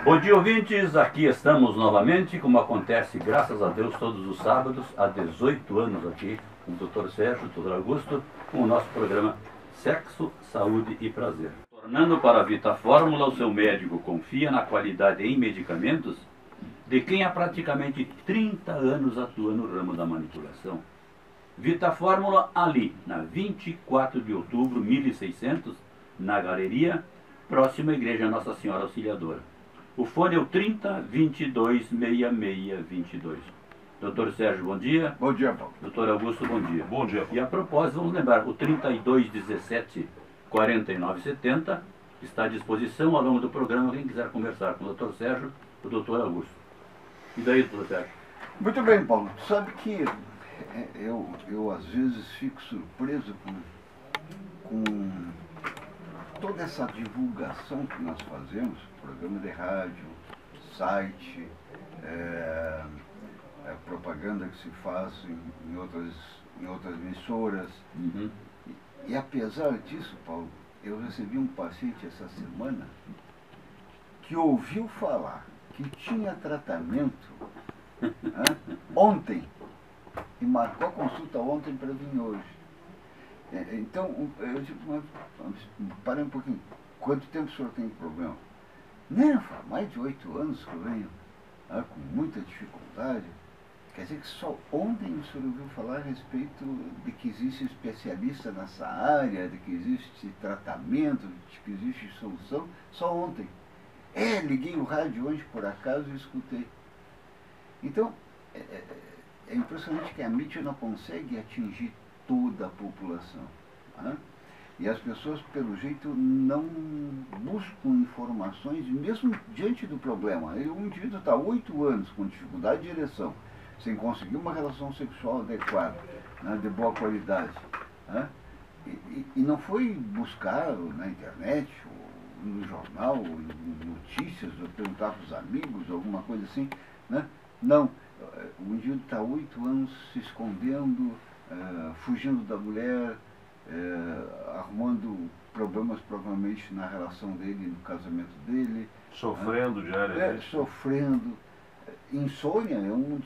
Bom dia, ouvintes, aqui estamos novamente, como acontece, graças a Deus, todos os sábados, há 18 anos aqui, com o Dr. Sérgio, Dr. Augusto, com o nosso programa Sexo, Saúde e Prazer. Tornando para a Vita Fórmula, o seu médico confia na qualidade em medicamentos de quem há praticamente 30 anos atua no ramo da manipulação. Vita Fórmula ali, na 24 de outubro, 1600, na Galeria, próxima à Igreja Nossa Senhora Auxiliadora. O fone é o 30 22 66 22. Doutor Sérgio, bom dia. Bom dia, Paulo. Doutor Augusto, bom dia. Bom dia, Paulo. E a propósito, vamos lembrar, o 32 17 49 70 está à disposição ao longo do programa, quem quiser conversar com o doutor Sérgio, o doutor Augusto. E daí, doutor Sérgio? Muito bem, Paulo. Sabe que eu às vezes fico surpreso com toda essa divulgação que nós fazemos, programa de rádio, site, propaganda que se faz em outras emissoras. Uhum. E apesar disso, Paulo, eu recebi um paciente essa semana que ouviu falar que tinha tratamento ontem e marcou a consulta ontem para vir hoje. Então, eu digo, mas para um pouquinho, quanto tempo o senhor tem problema? Não, faz mais de 8 anos que eu venho com muita dificuldade. Quer dizer que só ontem o senhor ouviu falar a respeito de que existe especialista nessa área, de que existe tratamento, de que existe solução, só ontem. Liguei o rádio hoje por acaso e escutei. Então, é impressionante que a mídia não consegue atingir toda a população. Né? E as pessoas, pelo jeito, não buscam informações, mesmo diante do problema. Um indivíduo está 8 anos com dificuldade de ereção, sem conseguir uma relação sexual adequada, né, de boa qualidade. Né? E não foi buscar na internet, ou no jornal, ou em notícias, ou perguntar para os amigos, alguma coisa assim. Né? Não. O indivíduo está 8 anos se escondendo, fugindo da mulher, arrumando problemas provavelmente na relação dele, no casamento dele. Sofrendo diariamente. Sofrendo. Insônia é uma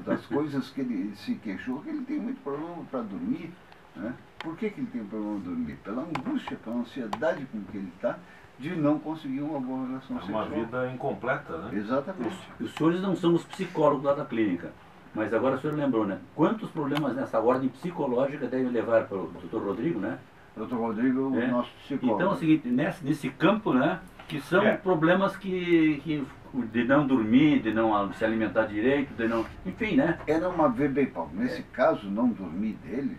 das coisas que ele se queixou, que ele tem muito problema para dormir. Né? Por que ele tem problema de dormir? Pela angústia, pela ansiedade com que ele está, de não conseguir uma boa relação sexual. É uma vida incompleta, né? Exatamente. Os senhores não são os psicólogos lá da clínica, mas agora o senhor lembrou, né? Quantos problemas nessa ordem psicológica devem levar para o doutor Rodrigo, né? Doutor Rodrigo, o nosso psicólogo. Então é o seguinte, nesse campo, né? Que são problemas que de não dormir, de não se alimentar direito, de não... Enfim, né? Ver bem, Paulo, nesse caso, não dormir dele,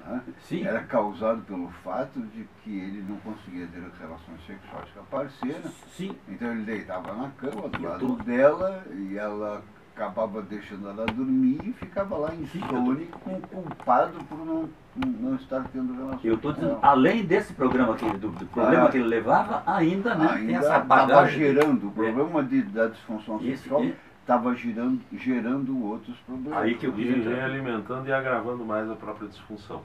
né, era causado pelo fato de que ele não conseguia ter relações sexuais com a parceira. Sim. Então ele deitava na cama do lado dela e ela acabava deixando ela dormir e ficava lá insônico, culpado por não estar tendo relações. Eu estou dizendo, além desse programa do problema que ele levava, ainda tem essa bagagem. Estava gerando, o problema da disfunção sexual estava gerando outros problemas. Aí que eu quis entrar. E alimentando e agravando mais a própria disfunção.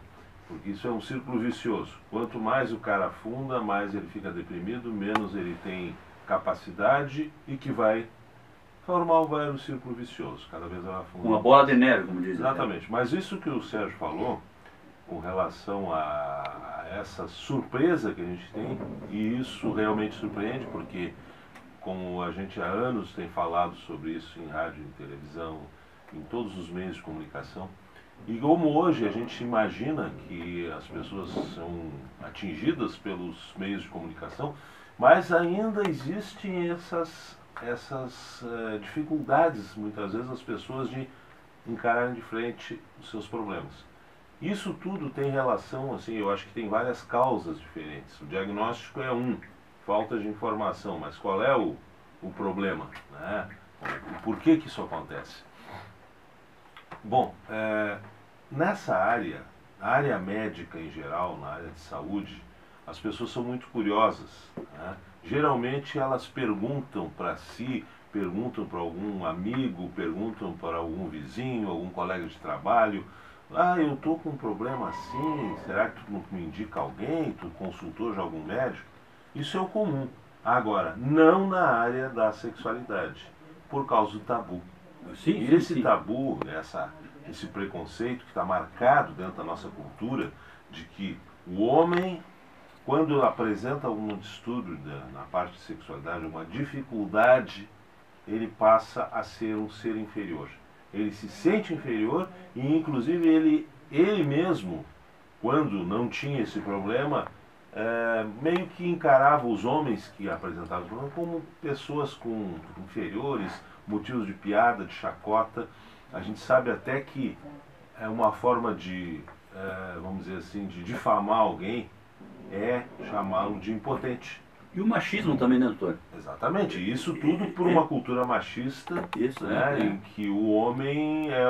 Porque isso é um círculo vicioso. Quanto mais o cara afunda, mais ele fica deprimido, menos ele tem capacidade e que vai formar um círculo vicioso. Cada vez ela afunda. Uma bola de neve, como dizem. Exatamente. Mas isso que o Sérgio falou, com relação a essa surpresa que a gente tem, e isso realmente surpreende, porque como a gente há anos tem falado sobre isso em rádio, em televisão, em todos os meios de comunicação, e como hoje a gente imagina que as pessoas são atingidas pelos meios de comunicação, mas ainda existem essas dificuldades, muitas vezes, as pessoas de encararem de frente os seus problemas. Isso tudo tem relação, assim, eu acho que tem várias causas diferentes. O diagnóstico é falta de informação, mas qual é o problema? Né? Por que isso acontece? Bom, nessa área, na área médica em geral, na área de saúde, as pessoas são muito curiosas. Né? Geralmente elas perguntam para si, perguntam para algum amigo, perguntam para algum vizinho, algum colega de trabalho: eu estou com um problema assim, será que tu não me indica alguém? Tu consultou já algum médico? Isso é o comum. Agora, não na área da sexualidade, por causa do tabu. Sim, E sim, esse sim. tabu, esse preconceito que está marcado dentro da nossa cultura, de que o homem, quando apresenta algum distúrbio na parte de sexualidade, uma dificuldade, ele passa a ser um ser inferior. Ele se sente inferior e, inclusive, ele mesmo, quando não tinha esse problema, meio que encarava os homens que apresentavam o problema como pessoas inferiores, motivos de piada, de chacota. A gente sabe até que é uma forma de, vamos dizer assim, de difamar alguém é chamá-lo de impotente. E o machismo também, né, doutor? Exatamente, isso tudo por uma cultura machista, Isso, né, né? em que o homem é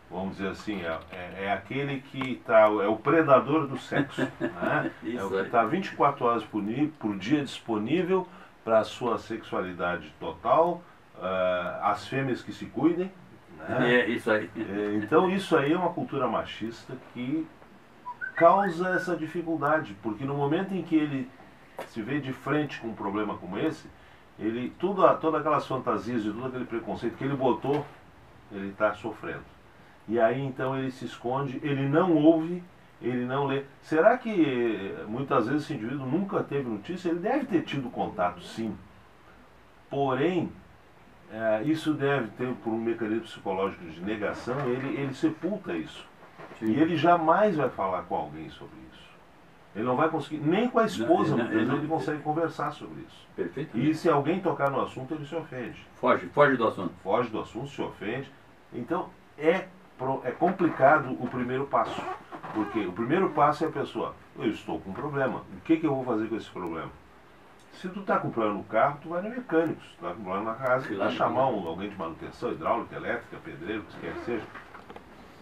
vamos dizer assim, é aquele que é o predador do sexo, né? É o que está 24 horas por dia disponível para a sua sexualidade total, as fêmeas que se cuidem, né? É, isso aí. Então isso aí é uma cultura machista que causa essa dificuldade, porque no momento em que ele se vê de frente com um problema como esse, todas aquelas fantasias e todo aquele preconceito que ele botou, ele está sofrendo. E aí então ele se esconde, ele não ouve, ele não lê. Será que muitas vezes esse indivíduo nunca teve notícia? Ele deve ter tido contato, sim. Porém, isso deve ter, por um mecanismo psicológico de negação, ele sepulta isso. Sim. E ele jamais vai falar com alguém sobre isso. Ele não vai conseguir, nem com a esposa, muitas vezes ele consegue conversar sobre isso. Perfeito. E se alguém tocar no assunto, ele se ofende. Foge do assunto. Foge do assunto, se ofende. Então, é complicado o primeiro passo. Porque o primeiro passo é a pessoa, eu estou com um problema, o que eu vou fazer com esse problema? Se tu está com problema no carro, tu vai no mecânico. Se tu está com problema na casa, tu vai chamar alguém de manutenção, hidráulica, elétrica, pedreiro, o que quer que seja.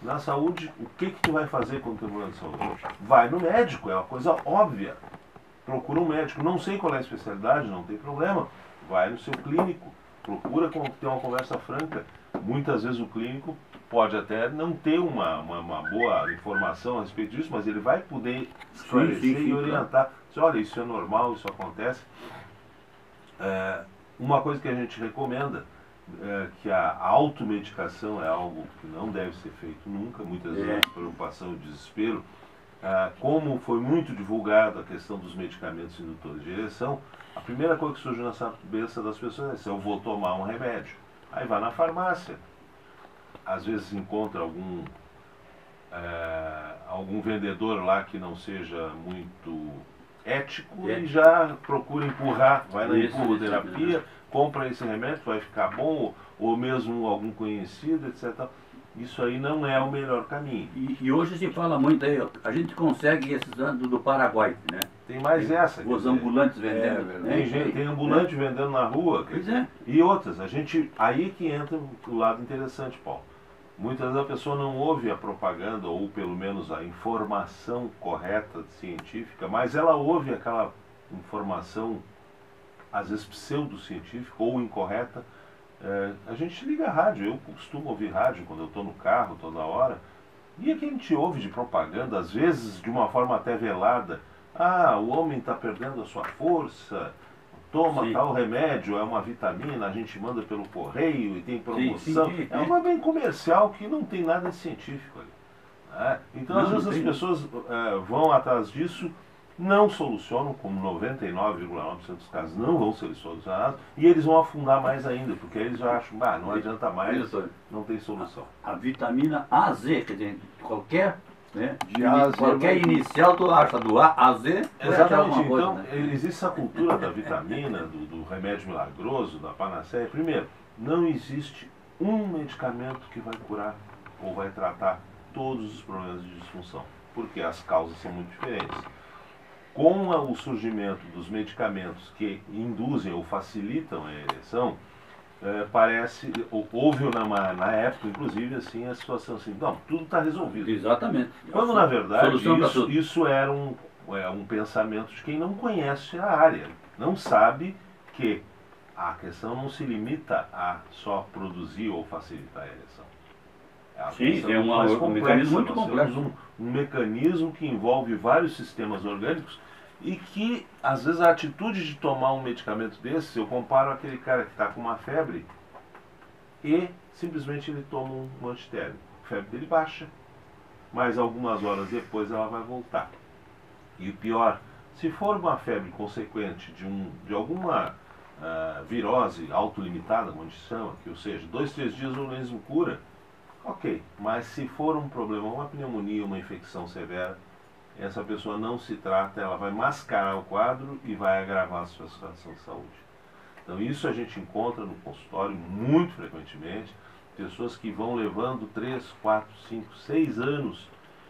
Na saúde, o que tu vai fazer quando tem problema de saúde? Vai no médico, é uma coisa óbvia. Procura um médico. Não sei qual é a especialidade, não tem problema. Vai no seu clínico. Procura ter uma conversa franca. Muitas vezes o clínico pode até não ter uma boa informação a respeito disso, mas ele vai poder esclarecer e orientar. Diz, olha, isso é normal, isso acontece. Uma coisa que a gente recomenda que a automedicação é algo que não deve ser feito nunca, muitas vezes preocupação e desespero. Como foi muito divulgado a questão dos medicamentos indutores de ereção, a primeira coisa que surge na cabeça das pessoas é se eu vou tomar um remédio. Aí vai na farmácia, às vezes encontra algum vendedor lá que não seja muito ético e já procura empurrar, vai na empurroterapia, compra esse remédio, vai ficar bom, ou mesmo algum conhecido, etc. Isso aí não é o melhor caminho. E hoje se fala muito aí, a gente consegue esses anos do Paraguai, né? Tem mais essa. Os ambulantes vendendo. Tem ambulante vendendo na rua. Pois é. E outras. Aí que entra o lado interessante, Paulo. Muitas vezes a pessoa não ouve a propaganda, ou pelo menos a informação correta científica, mas ela ouve aquela informação, às vezes pseudocientífica ou incorreta. A gente liga a rádio, eu costumo ouvir rádio quando eu estou no carro toda hora, e é que a gente ouve de propaganda, às vezes de uma forma até velada. O homem está perdendo a sua força, toma tal remédio, é uma vitamina, a gente manda pelo correio e tem promoção. É uma bem comercial que não tem nada de científico ali. Então, às vezes as pessoas vão atrás disso, não solucionam, como 99,9% dos casos não vão ser solucionados, e eles vão afundar mais ainda, porque eles já acham, não adianta mais, não tem solução. A vitamina AZ, quer dizer, qualquer qualquer inicial tu acha, do A a Z, exatamente. Então, existe essa cultura da vitamina, do remédio milagroso, da panaceia. Primeiro, não existe um medicamento que vai curar ou vai tratar todos os problemas de disfunção, porque as causas são muito diferentes. Com o surgimento dos medicamentos que induzem ou facilitam a ereção, houve na época, inclusive, assim, a situação assim, não, tudo está resolvido. Exatamente. Quando, na verdade, isso era um pensamento de quem não conhece a área, não sabe que a questão não se limita a só produzir ou facilitar a ereção. É um mecanismo muito complexo. Um mecanismo que envolve vários sistemas orgânicos E que, às vezes, a atitude de tomar um medicamento desse, eu comparo aquele cara que está com uma febre e simplesmente ele toma um antitérmico. A febre dele baixa, mas algumas horas depois ela vai voltar. E o pior, se for uma febre consequente de alguma virose autolimitada, como a gente chama, que, ou seja, 2, 3 dias o organismo cura, ok. Mas se for um problema, uma pneumonia, uma infecção severa, essa pessoa não se trata, ela vai mascarar o quadro e vai agravar a sua situação de saúde. Então isso a gente encontra no consultório muito frequentemente, pessoas que vão levando 3, 4, 5, 6 anos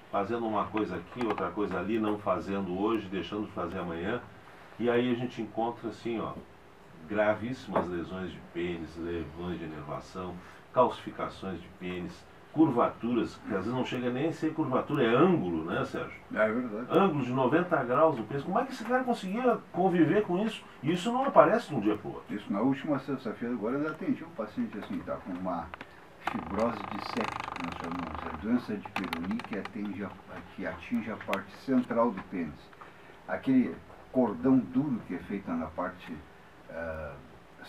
fazendo uma coisa aqui, outra coisa ali, não fazendo hoje, deixando de fazer amanhã, e aí a gente encontra assim, ó, gravíssimas lesões de pênis, lesões de inervação, calcificações de pênis, curvaturas, que às vezes não chega nem a ser curvatura, é ângulo, né, Sérgio? É verdade. Ângulo de 90 graus no pênis. Como é que esse cara conseguia conviver com isso? E isso não aparece de um dia para o outro. Isso, na última sexta-feira, agora eu atendi um paciente assim, está com uma fibrose de septo, que nós chamamos, a doença de Peyronie, que atinge a parte central do pênis. Aquele cordão duro que é feito na parte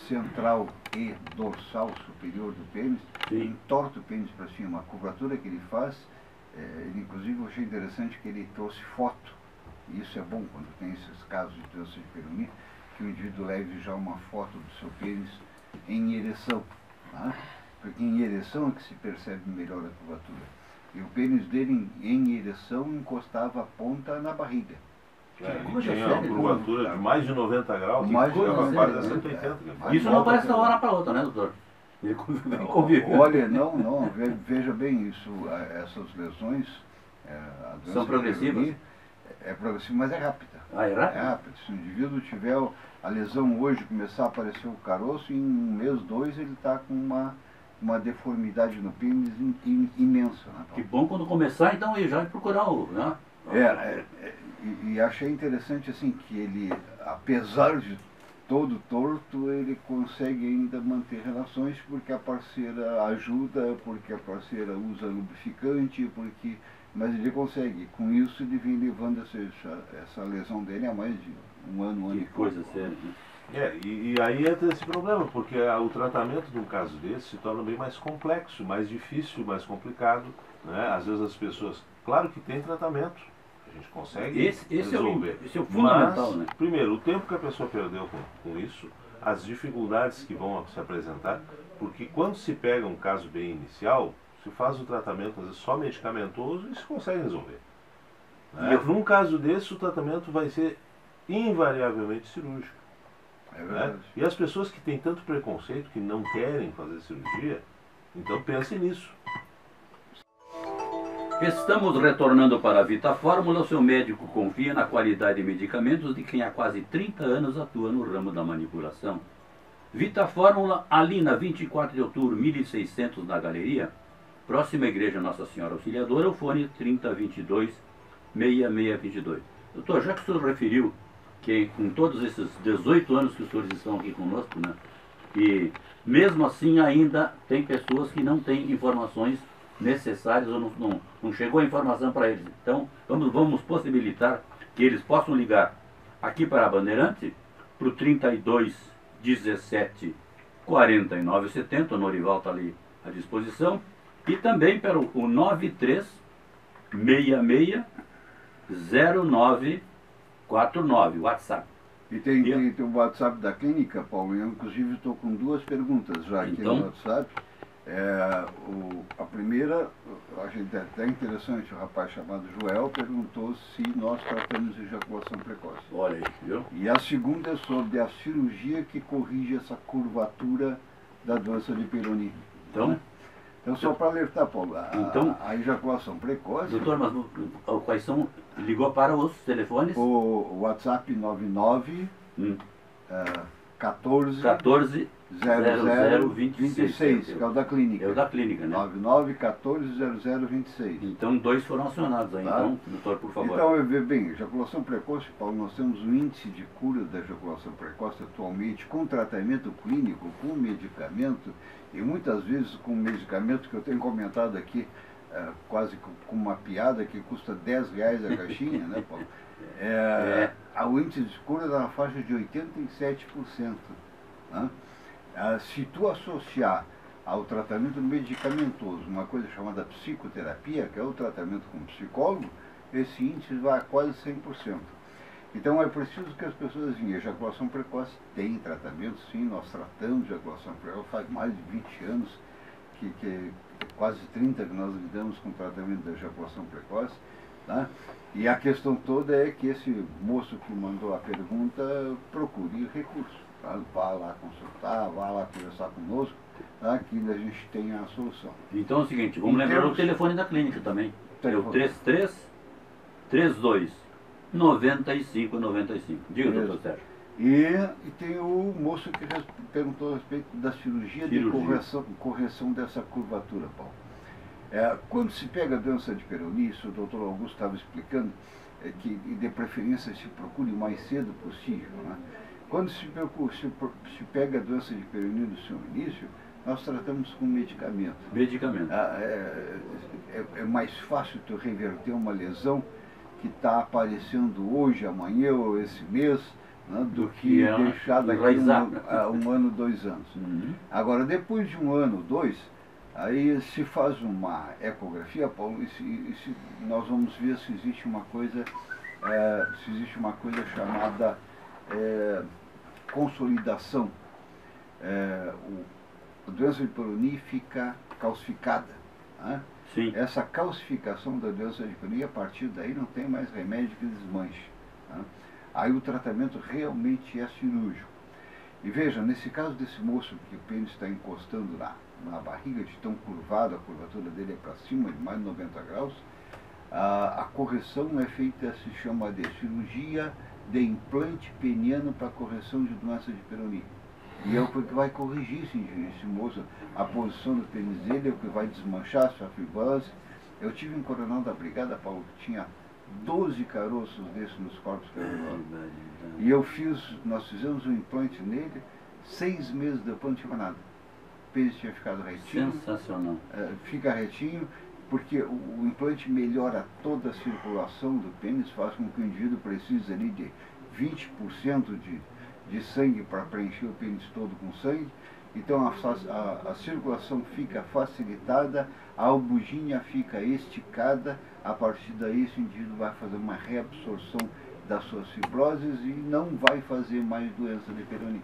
central e dorsal superior do pênis, entorta o pênis para cima. Uma curvatura que ele faz, ele, inclusive eu achei interessante que ele trouxe foto, e isso é bom quando tem esses casos de doença de Peyronie, que o indivíduo leve já uma foto do seu pênis em ereção, tá? Porque em ereção é que se percebe melhor a curvatura. E o pênis dele em ereção encostava a ponta na barriga. Ele tinha uma curvatura de mais de 90 graus, Mais de uma 90, parte de 180. Isso não aparece da hora para outra, né, doutor? Ele convive. Olha, não, veja bem isso, essas lesões, a doença São progressivas? Peyronie é progressiva, mas é rápida. Ah, é rápido? É rápido. Se o indivíduo tiver a lesão hoje, começar a aparecer o caroço, em 1 mês, 2, ele está com uma deformidade no pênis imensa. Né? Que bom quando começar, então, ele já vai procurar o... Né? E achei interessante assim que ele, apesar de todo torto, ele consegue ainda manter relações porque a parceira ajuda, porque a parceira usa lubrificante, mas ele consegue. Com isso ele vem levando essa lesão dele há mais de um ano Que e coisa pouco. séria. E aí entra esse problema, porque o tratamento de um caso desse se torna bem mais complexo, mais difícil, mais complicado, né? Às vezes as pessoas, claro que tem tratamento, a gente consegue resolver. Esse é o fundamental, mas, né? primeiro, o tempo que a pessoa perdeu com isso, as dificuldades que vão se apresentar, porque quando se pega um caso bem inicial, se faz o tratamento, às vezes só medicamentoso, e se consegue resolver. Né? Num caso desse, o tratamento vai ser invariavelmente cirúrgico. É verdade. Né? E as pessoas que têm tanto preconceito, que não querem fazer cirurgia, então pensem nisso. Estamos retornando para a Vita Fórmula. O seu médico confia na qualidade de medicamentos de quem há quase 30 anos atua no ramo da manipulação. Vita Fórmula, ali na 24 de outubro, 1600, na Galeria, próxima à Igreja Nossa Senhora Auxiliadora, o fone 3022-6622. Doutor, já que o senhor referiu que com todos esses 18 anos que os senhores estão aqui conosco, né, e mesmo assim ainda tem pessoas que não têm informações necessárias ou não chegou a informação para eles. Então vamos possibilitar que eles possam ligar aqui para a Bandeirante para o 32 17 49 70, o Norival está ali à disposição, e também para o 93 66 0949, WhatsApp. E tem o WhatsApp da clínica, Paulo, eu inclusive estou com 2 perguntas já aqui no WhatsApp. A primeira, achei até interessante, o rapaz chamado Joel perguntou se nós tratamos de ejaculação precoce. Olha aí, viu? E a segunda é sobre a cirurgia que corrige essa curvatura da doença de Peyronie. Então só para alertar, Paulo, a ejaculação precoce... Doutor, mas quais são? Ligou para os telefones? O WhatsApp 99 14 0026, que é o da clínica. É o da clínica, né? 99 14 0026. Então 2 foram acionados aí, tá? Então, doutor, por favor. Então, bem, ejaculação precoce, Paulo, nós temos um índice de cura da ejaculação precoce atualmente com tratamento clínico, com medicamento, e muitas vezes com medicamento que eu tenho comentado aqui, quase com uma piada que custa R$10 a caixinha, né, Paulo? O índice de cura está na faixa de 87%. Né? Se tu associar ao tratamento medicamentoso uma coisa chamada psicoterapia, que é o tratamento com psicólogo, esse índice vai a quase 100%. Então é preciso que as pessoas dizem, ejaculação precoce tem tratamento, sim, nós tratamos de ejaculação precoce, faz mais de 20 anos, quase 30 que nós lidamos com o tratamento da ejaculação precoce, tá? E a questão toda é que esse moço que mandou a pergunta procure recurso, tá? Vá lá consultar, vá lá conversar conosco, tá? Que a gente tenha a solução. Então é o seguinte, vamos lembrar o telefone da clínica também. É o 3332 9595. Diga, doutor Sérgio. E tem o moço que perguntou a respeito da cirurgia. De correção dessa curvatura, Paulo. Quando se pega a doença de Peyronie, isso o doutor Augusto estava explicando, que de preferência se procure o mais cedo possível. Né? Quando se pega a doença de Peyronie no seu início, nós tratamos com medicamento. É mais fácil tu reverter uma lesão que está aparecendo hoje, amanhã ou esse mês, né, do que deixar daqui um ano, 2 anos. Agora, depois de 1 ano, 2, aí se faz uma ecografia, Paulo, e nós vamos ver se existe uma coisa, chamada consolidação. A doença de Peyronie fica calcificada. Né? Sim. Essa calcificação da doença de Peyronie, a partir daí não tem mais remédio que desmanche. Né? Aí o tratamento realmente é cirúrgico. E veja, nesse caso desse moço que o pênis está encostando na barriga, de tão curvado, a curvatura dele é para cima, de mais de 90 graus, a correção é feita, se chama de cirurgia de implante peniano para correção de doença de Peyronie. E é o que vai corrigir esse moço, a posição do pênis dele, é o que vai desmanchar a sua fibrose. Eu tive um coronel da brigada, Paulo, que tinha 12 caroços desses nos corpos cavernosos. E nós fizemos um implante nele, 6 meses depois não tinha nada. O pênis tinha ficado retinho. Sensacional. Fica retinho, porque o implante melhora toda a circulação do pênis, faz com que o indivíduo precise ali de 20% de sangue para preencher o pênis todo com sangue. Então a circulação fica facilitada, a albuginha fica esticada, a partir daí esse indivíduo vai fazer uma reabsorção das suas fibroses e não vai fazer mais doença de Peyronie.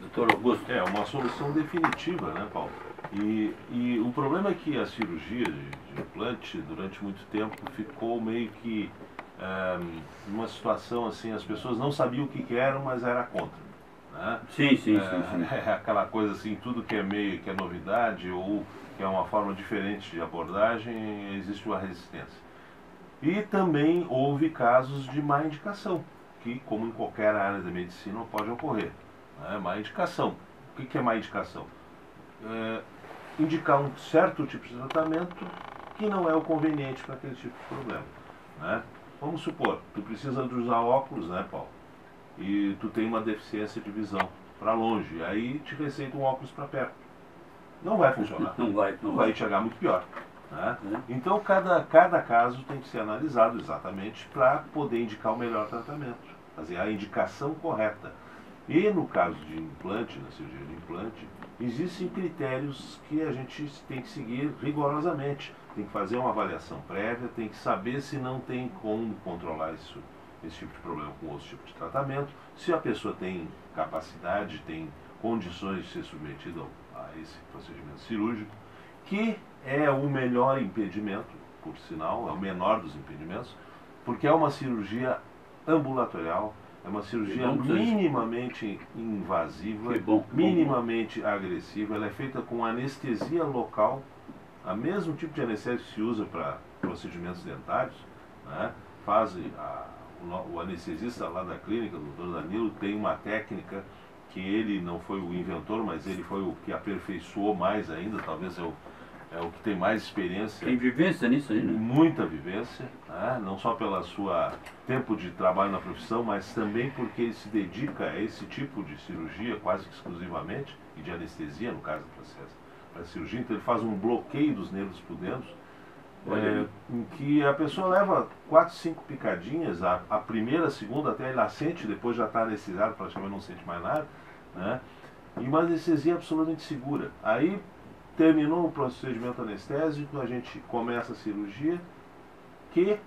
Doutor Augusto. É uma solução definitiva, né, Paulo? E o problema é que a cirurgia de implante, durante muito tempo, ficou meio que numa situação assim, as pessoas não sabiam o que eram, mas era contra. Né? Sim. É aquela coisa assim, tudo que é novidade ou que é uma forma diferente de abordagem, existe uma resistência. E também houve casos de má indicação, que como em qualquer área da medicina pode ocorrer. Né? Má indicação. O que é má indicação? Indicar um certo tipo de tratamento que não é o conveniente para aquele tipo de problema. Né? Vamos supor, tu precisa de usar óculos, né, Paulo? E tu tem uma deficiência de visão para longe, aí te receita um óculos para perto. Não vai funcionar. Não vai chegar muito pior. Né? Então cada caso tem que ser analisado exatamente para poder indicar o melhor tratamento, fazer a indicação correta. E no caso de implante, na cirurgia de implante, existem critérios que a gente tem que seguir rigorosamente. Tem que fazer uma avaliação prévia, tem que saber se não tem como controlar esse tipo de problema com outro tipo de tratamento, se a pessoa tem capacidade, tem condições de ser submetida a esse procedimento cirúrgico, que é o melhor impedimento, por sinal, é o menor dos impedimentos, porque é uma cirurgia ambulatorial, é uma cirurgia minimamente invasiva, minimamente agressiva, ela é feita com anestesia local, o mesmo tipo de anestésico que se usa para procedimentos dentários, né? O anestesista lá da clínica, o doutor Danilo, tem uma técnica que ele não foi o inventor, mas ele foi o que aperfeiçoou mais ainda, talvez é o que tem mais experiência. Tem vivência nisso aí, né? Muita vivência, né? Não só pela sua tempo de trabalho na profissão, mas também porque ele se dedica a esse tipo de cirurgia quase que exclusivamente, e de anestesia, no caso do processo, para cirurgia. Então ele faz um bloqueio dos nervos pudendos, em que a pessoa leva 4, 5 picadinhas, a primeira, a segunda até ela sente, depois já está anestesiado, praticamente não sente mais nada, né? E uma anestesia absolutamente segura. Aí terminou o procedimento anestésico, a gente começa a cirurgia, que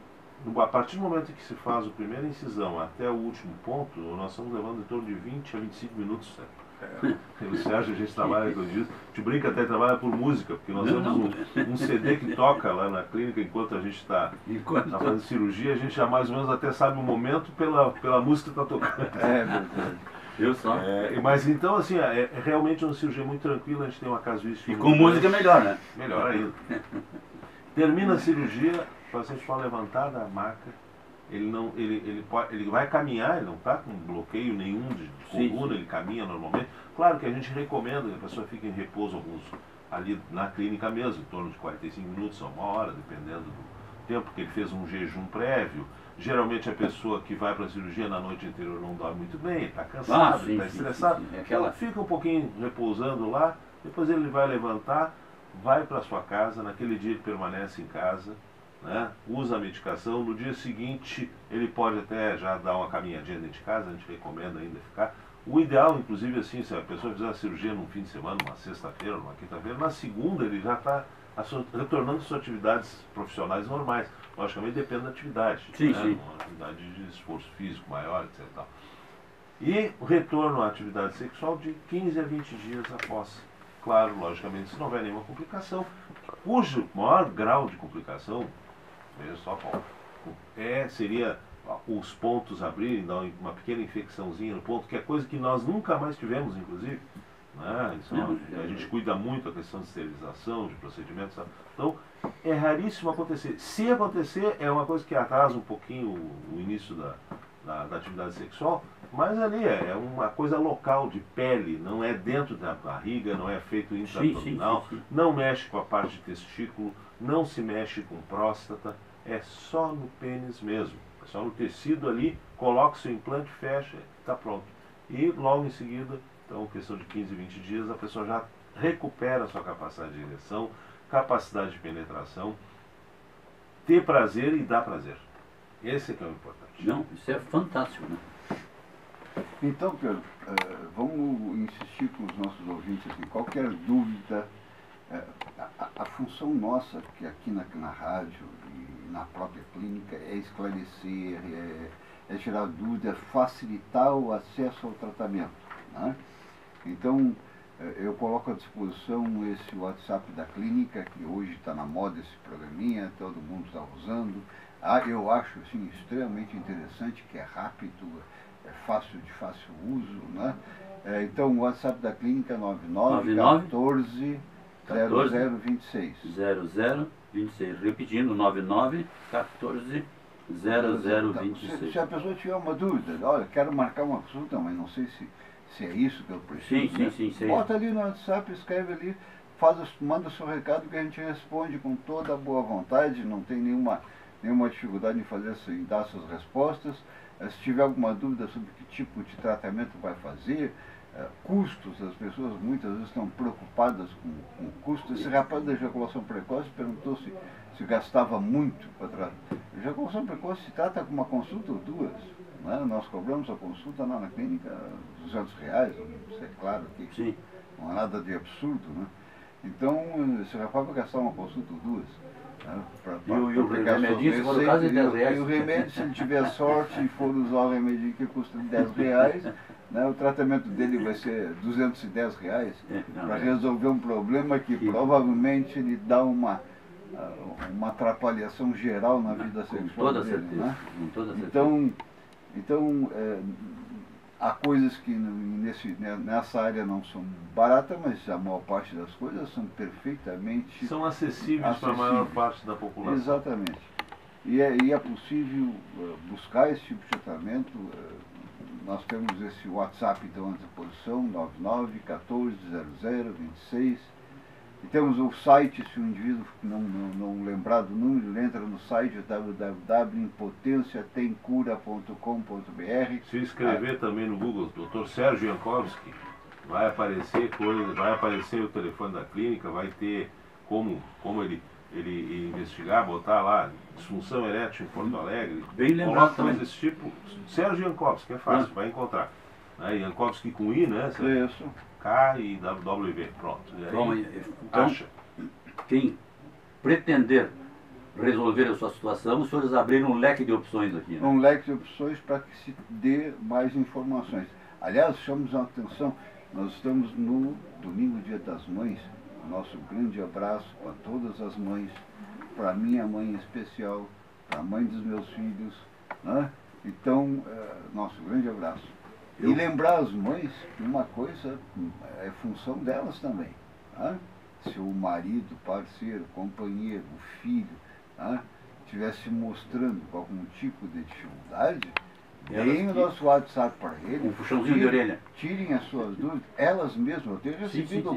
a partir do momento em que se faz a primeira incisão até o último ponto, nós estamos levando em torno de 20 a 25 minutos. O Sérgio, a gente trabalha com isso, a gente brinca até trabalha por música, porque nós temos um CD que toca lá na clínica enquanto a gente está fazendo cirurgia, a gente já mais ou menos até sabe o momento pela música que está tocando. Eu só. Mas então, assim, é realmente uma cirurgia muito tranquila, a gente tem uma casuística. E com música melhor, né? Melhor ainda. Termina a cirurgia, o paciente pode levantar da maca, ele vai caminhar, ele não está com bloqueio nenhum de coluna, ele caminha normalmente. Claro que a gente recomenda que a pessoa fique em repouso ali na clínica mesmo, em torno de 45 minutos a 1 hora, dependendo do tempo, porque ele fez um jejum prévio. Geralmente a pessoa que vai para a cirurgia na noite anterior não dorme muito bem, está cansado, está estressado. Ela fica um pouquinho repousando lá, depois ele vai levantar, vai para sua casa, naquele dia ele permanece em casa, né? Usa a medicação, no dia seguinte ele pode até já dar uma caminhadinha dentro de casa, a gente recomenda ainda ficar. O ideal, inclusive, assim, se a pessoa fizer a cirurgia num fim de semana, numa sexta-feira, numa quinta-feira, na segunda ele já está retornando às suas atividades profissionais normais. Logicamente depende da atividade, uma atividade de esforço físico maior, etc. E o retorno à atividade sexual de 15 a 20 dias após. Claro, logicamente, se não houver nenhuma complicação, cujo maior grau de complicação, veja só qual, seria os pontos abrirem, dar uma pequena infecçãozinha no ponto, que é coisa que nós nunca mais tivemos, inclusive. Né? Isso a gente cuida muito da questão de esterilização, de procedimentos. Então, é raríssimo acontecer. Se acontecer, é uma coisa que atrasa um pouquinho o início da atividade sexual, mas ali é uma coisa local, de pele, não é dentro da barriga, não é feito intra-abdominal, não mexe com a parte de testículo, não se mexe com próstata, é só no pênis mesmo, é só no tecido ali, coloca o seu implante, fecha, está pronto. E logo em seguida, então, questão de 15, 20 dias, a pessoa já recupera a sua capacidade de ereção, capacidade de penetração, ter prazer e dar prazer. Esse é que é o importante. Não, isso é fantástico, né? Então, Pedro, vamos insistir com os nossos ouvintes aqui. Qualquer dúvida, a função nossa, que aqui na rádio e na própria clínica, é esclarecer, é tirar dúvida, é facilitar o acesso ao tratamento, né? Então, eu coloco à disposição esse WhatsApp da clínica, que hoje está na moda esse programinha, todo mundo está usando. Eu acho assim, extremamente interessante, que é rápido, é de fácil uso, né? Então, o WhatsApp da clínica é 9914 0026. 0026. Repetindo, 9914 0026. Se a pessoa tiver uma dúvida, olha, quero marcar uma consulta, mas não sei se é isso que eu preciso. Sim. Bota ali no WhatsApp, escreve ali, manda o seu recado que a gente responde com toda a boa vontade, não tem nenhuma dificuldade em dar suas respostas. Se tiver alguma dúvida sobre que tipo de tratamento vai fazer, custos, as pessoas muitas vezes estão preocupadas com custos. Esse rapaz da ejaculação precoce perguntou se gastava muito para tratar. Ejaculação precoce se trata com uma consulta ou duas, né? Nós cobramos a consulta lá na clínica R$200, isso é claro que não é nada de absurdo, né? Então, esse rapaz vai gastar uma consulta ou duas. E o remedinho, se for o caso, é R$10. E o remédio, se ele tiver sorte e for usar o remédio que custa R$10, né, o tratamento dele vai ser R$210 para resolver um problema que provavelmente lhe dá uma atrapalhação geral na vida sexual dele. Certeza, né? com toda certeza. Então há coisas que nessa área não são baratas, mas a maior parte das coisas são perfeitamente... São acessíveis para a maior parte da população. Exatamente. E é possível buscar esse tipo de tratamento. Nós temos esse WhatsApp então à disposição, 99140026. E temos o site, se o indivíduo não lembrar do número, ele entra no site www.impotenciatemcura.com.br. Se escrever também no Google, Dr. Sérgio Jankowski, vai aparecer o telefone da clínica, vai ter como ele ele investigar, botar lá disfunção erétil em Porto Alegre, Bem lembrado coloca também. coisas desse tipo. Sérgio Jankowski, é fácil, vai encontrar. Né? Jankowski com I, né? Isso. K e W, pronto. E aí, Bom, então, acha. quem pretender resolver a sua situação, os senhores abriram um leque de opções aqui, né? Um leque de opções para que se dê mais informações. Aliás, chamamos a atenção, nós estamos no domingo, Dia das Mães, nosso grande abraço para todas as mães, para minha mãe em especial, para a mãe dos meus filhos, né? Então, nosso grande abraço. E lembrar as mães que uma coisa é função delas também. Né? Se o marido, parceiro, companheiro, o filho, né, estivesse mostrando algum tipo de dificuldade, deem o nosso WhatsApp para ele. Um puxãozinho de orelha. Tirem as suas dúvidas, elas mesmas. Eu tenho recebido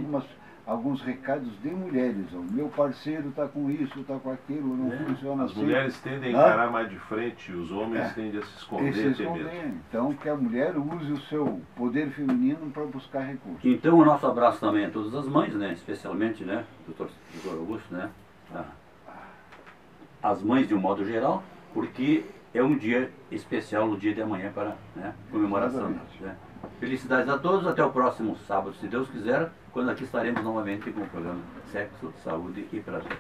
alguns recados de mulheres. O meu parceiro está com isso, está com aquilo, não funciona As assim. mulheres tendem a encarar mais de frente, os homens tendem a se esconder. Então, que a mulher use o seu poder feminino para buscar recursos. Então, o nosso abraço também a todas as mães, né? Especialmente, né, doutor Augusto, né? As mães de um modo geral, porque é um dia especial, o dia de amanhã para, né, comemoração. Né? Felicidades a todos, até o próximo sábado, se Deus quiser, quando aqui estaremos novamente com o programa Sexo, Saúde e Prazer.